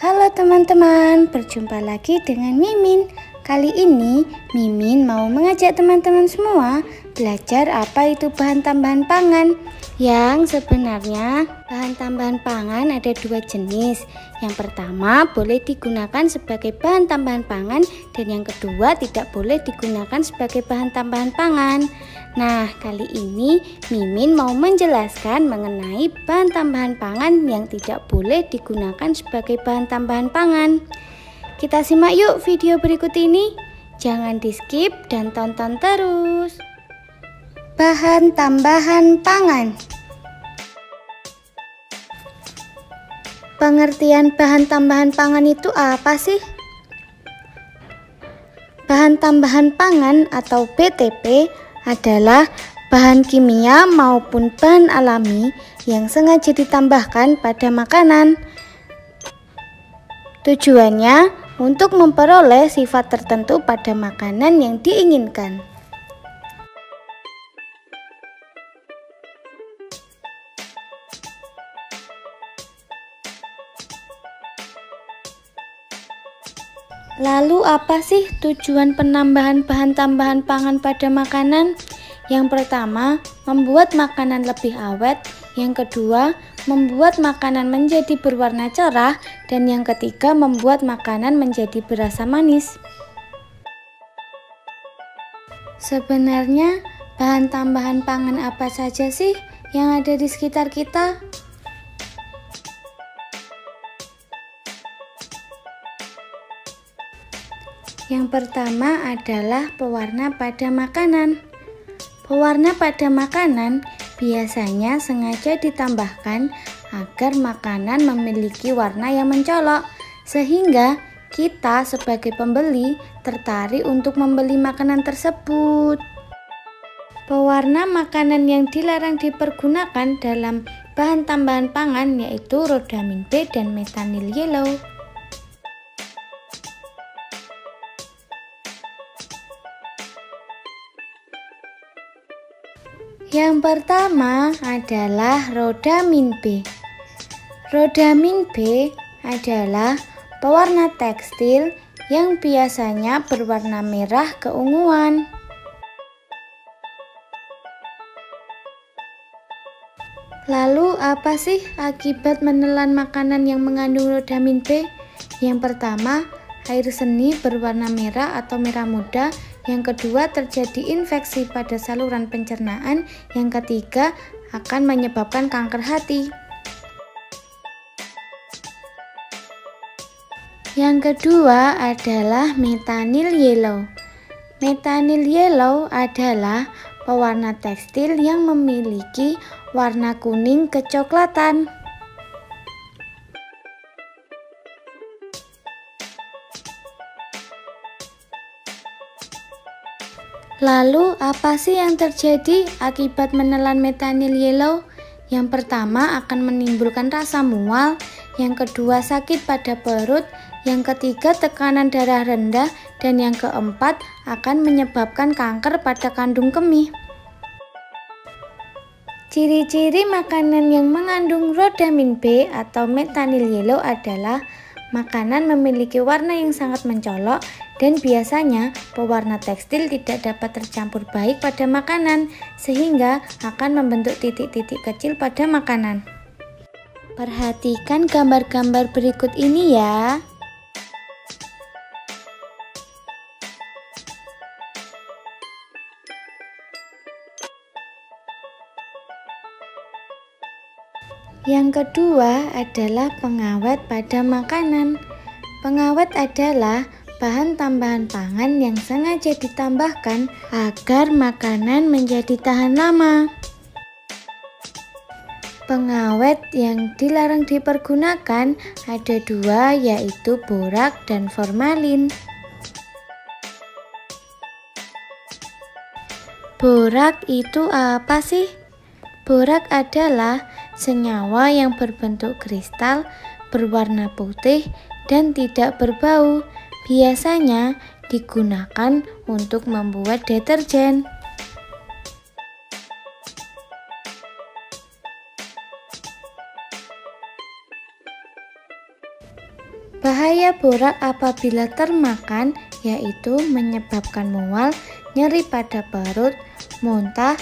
Halo teman-teman, berjumpa lagi dengan Mimin. Kali ini Mimin mau mengajak teman-teman semua belajar apa itu bahan tambahan pangan. Yang sebenarnya bahan tambahan pangan ada dua jenis. Yang pertama boleh digunakan sebagai bahan tambahan pangan, dan yang kedua tidak boleh digunakan sebagai bahan tambahan pangan. Nah, kali ini Mimin mau menjelaskan mengenai bahan tambahan pangan yang tidak boleh digunakan sebagai bahan tambahan pangan. Kita simak yuk video berikut ini. Jangan di skip dan tonton terus. Bahan tambahan pangan. Pengertian bahan tambahan pangan itu apa sih? Bahan tambahan pangan atau BTP adalah bahan kimia maupun bahan alami yang sengaja ditambahkan pada makanan. Tujuannya untuk memperoleh sifat tertentu pada makanan yang diinginkan. Lalu apa sih tujuan penambahan bahan tambahan pangan pada makanan? Yang pertama, membuat makanan lebih awet. Yang kedua, membuat makanan menjadi berwarna cerah. Dan yang ketiga, membuat makanan menjadi berasa manis. Sebenarnya bahan tambahan pangan apa saja sih yang ada di sekitar kita? Yang pertama adalah pewarna pada makanan. Pewarna pada makanan biasanya sengaja ditambahkan agar makanan memiliki warna yang mencolok, sehingga kita sebagai pembeli tertarik untuk membeli makanan tersebut. Pewarna makanan yang dilarang dipergunakan dalam bahan tambahan pangan yaitu rhodamin B dan methanol yellow. Yang pertama adalah rhodamin B. Rhodamin B adalah pewarna tekstil yang biasanya berwarna merah keunguan. Lalu apa sih akibat menelan makanan yang mengandung rhodamin B? Yang pertama, air seni berwarna merah atau merah muda. Yang kedua, terjadi infeksi pada saluran pencernaan. Yang ketiga, akan menyebabkan kanker hati. Yang kedua adalah methanol yellow. Methanol yellow adalah pewarna tekstil yang memiliki warna kuning kecoklatan. Lalu apa sih yang terjadi akibat menelan methanol yellow? Yang pertama akan menimbulkan rasa mual, yang kedua sakit pada perut, yang ketiga tekanan darah rendah, dan yang keempat akan menyebabkan kanker pada kandung kemih. Ciri-ciri makanan yang mengandung rhodamin B atau methanol yellow adalah makanan memiliki warna yang sangat mencolok, dan biasanya pewarna tekstil tidak dapat tercampur baik pada makanan sehingga akan membentuk titik-titik kecil pada makanan. Perhatikan gambar-gambar berikut ini ya. Yang kedua adalah pengawet pada makanan. Pengawet adalah bahan tambahan pangan yang sengaja ditambahkan agar makanan menjadi tahan lama. Pengawet yang dilarang dipergunakan ada dua, yaitu borak dan formalin. Borak itu apa sih? Borak adalah senyawa yang berbentuk kristal, berwarna putih, dan tidak berbau. Biasanya digunakan untuk membuat deterjen. Bahaya borak apabila termakan yaitu menyebabkan mual, nyeri pada perut, muntah,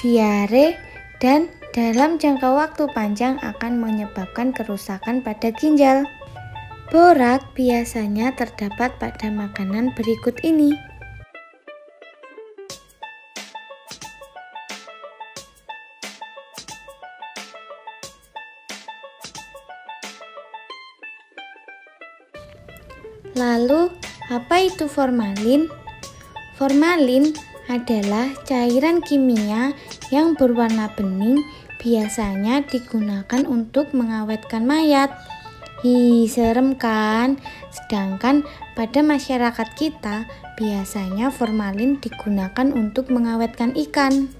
diare, dan dalam jangka waktu panjang akan menyebabkan kerusakan pada ginjal. Borak biasanya terdapat pada makanan berikut ini. Lalu, apa itu formalin? Formalin adalah cairan kimia yang berwarna bening, biasanya digunakan untuk mengawetkan mayat. Serem kan? Sedangkan pada masyarakat kita, biasanya formalin digunakan untuk mengawetkan ikan.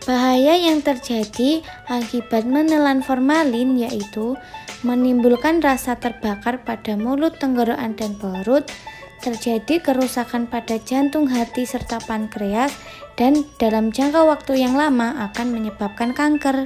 Bahaya yang terjadi akibat menelan formalin yaitu menimbulkan rasa terbakar pada mulut, tenggorokan, dan perut, terjadi kerusakan pada jantung, hati, serta pankreas, dan dalam jangka waktu yang lama akan menyebabkan kanker.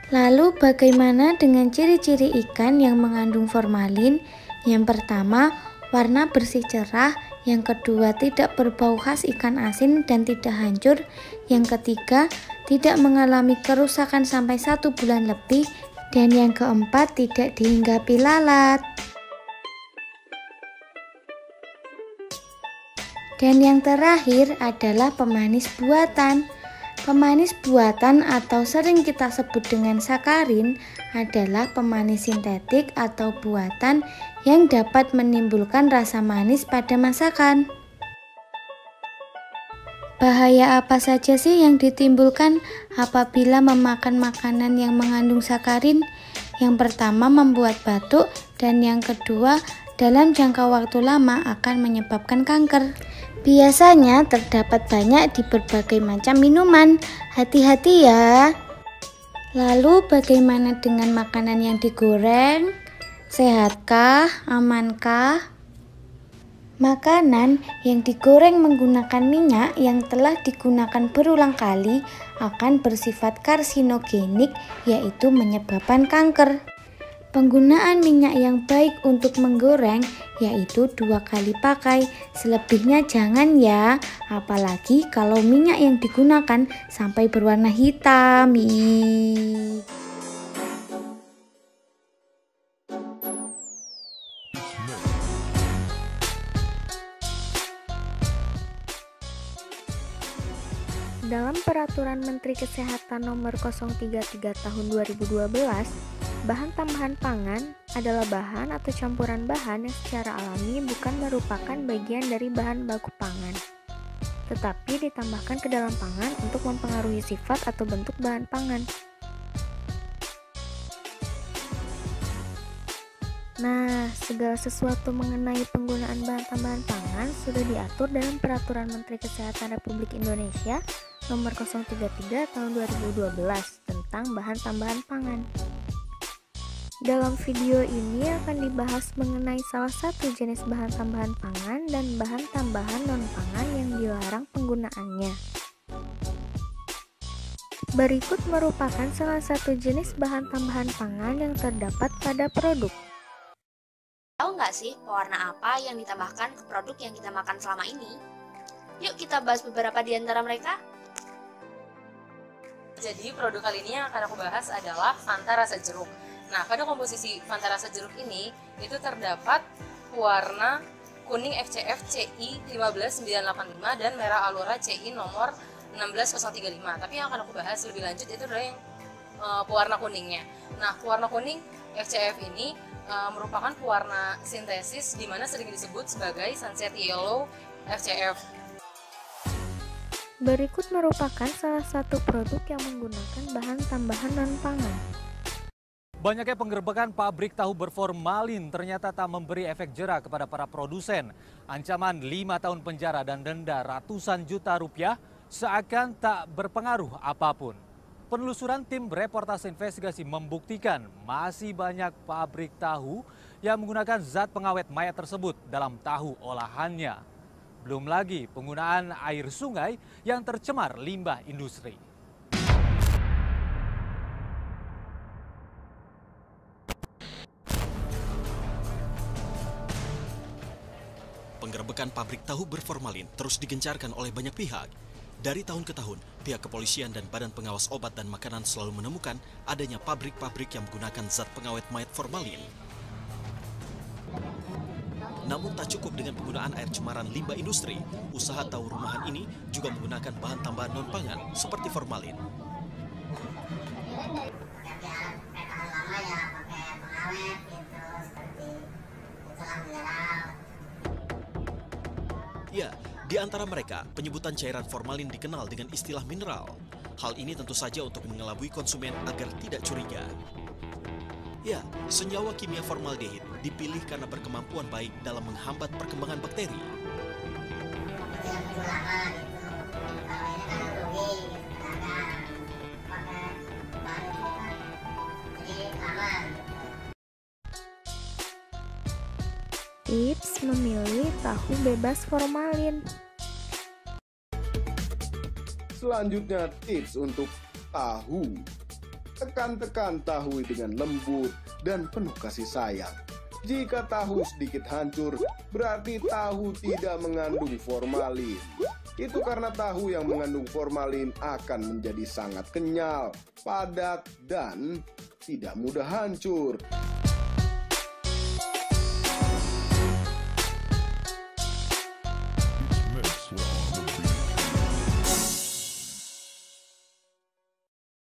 Lalu bagaimana dengan ciri-ciri ikan yang mengandung formalin? Yang pertama, warna bersih cerah. Yang kedua, tidak berbau khas ikan asin dan tidak hancur. Yang ketiga, tidak mengalami kerusakan sampai 1 bulan lebih. Dan yang keempat, tidak dihinggapi lalat. Dan yang terakhir adalah pemanis buatan. Pemanis buatan atau sering kita sebut dengan sakarin adalah pemanis sintetik atau buatan yang dapat menimbulkan rasa manis pada masakan. Bahaya apa saja sih yang ditimbulkan apabila memakan makanan yang mengandung sakarin? Yang pertama, membuat batuk, dan yang kedua, dalam jangka waktu lama akan menyebabkan kanker. Biasanya terdapat banyak di berbagai macam minuman. Hati-hati ya. Lalu bagaimana dengan makanan yang digoreng? Sehatkah? Amankah? Makanan yang digoreng menggunakan minyak yang telah digunakan berulang kali akan bersifat karsinogenik, yaitu menyebabkan kanker. Penggunaan minyak yang baik untuk menggoreng yaitu 2 kali pakai, selebihnya jangan ya, apalagi kalau minyak yang digunakan sampai berwarna hitam. Dalam Peraturan Menteri Kesehatan Nomor 033 Tahun 2012, bahan tambahan pangan adalah bahan atau campuran bahan yang secara alami bukan merupakan bagian dari bahan baku pangan, tetapi ditambahkan ke dalam pangan untuk mempengaruhi sifat atau bentuk bahan pangan. Nah, segala sesuatu mengenai penggunaan bahan tambahan pangan sudah diatur dalam Peraturan Menteri Kesehatan Republik Indonesia Nomor 033 Tahun 2012 tentang bahan tambahan pangan. Dalam video ini akan dibahas mengenai salah satu jenis bahan tambahan pangan dan bahan tambahan non-pangan yang dilarang penggunaannya. Berikut merupakan salah satu jenis bahan tambahan pangan yang terdapat pada produk. Tahu nggak sih pewarna apa yang ditambahkan ke produk yang kita makan selama ini? Yuk kita bahas beberapa di antara mereka. Jadi produk kali ini yang akan aku bahas adalah Fanta rasa jeruk. Nah, pada komposisi Fanta rasa jeruk ini itu terdapat warna kuning FCF CI 15985 dan merah Alura CI nomor 16035. Tapi yang akan aku bahas lebih lanjut itu adalah yang pewarna kuningnya. Nah, pewarna kuning FCF ini merupakan pewarna sintesis di mana sering disebut sebagai Sunset Yellow FCF. Berikut merupakan salah satu produk yang menggunakan bahan tambahan non-pangan. Banyaknya penggerbekan pabrik tahu berformalin ternyata tak memberi efek jera kepada para produsen. Ancaman 5 tahun penjara dan denda ratusan juta rupiah seakan tak berpengaruh apapun. Penelusuran tim reportase investigasi membuktikan masih banyak pabrik tahu yang menggunakan zat pengawet mayat tersebut dalam tahu olahannya. Belum lagi penggunaan air sungai yang tercemar limbah industri. Penggerebekan pabrik tahu berformalin terus digencarkan oleh banyak pihak. Dari tahun ke tahun, pihak kepolisian dan Badan Pengawas Obat dan Makanan selalu menemukan adanya pabrik-pabrik yang menggunakan zat pengawet mayat formalin. Namun tak cukup dengan penggunaan air cemaran limbah industri, usaha tahu rumahan ini juga menggunakan bahan tambahan non-pangan seperti formalin. Ya, di antara mereka, penyebutan cairan formalin dikenal dengan istilah mineral. Hal ini tentu saja untuk mengelabui konsumen agar tidak curiga. Ya, senyawa kimia formaldehid dipilih karena berkemampuan baik dalam menghambat perkembangan bakteri. Tips memilih tahu bebas formalin. Selanjutnya tips untuk tahu. Tekan-tekan tahu dengan lembut dan penuh kasih sayang. Jika tahu sedikit hancur, berarti tahu tidak mengandung formalin. Itu karena tahu yang mengandung formalin akan menjadi sangat kenyal, padat, dan tidak mudah hancur.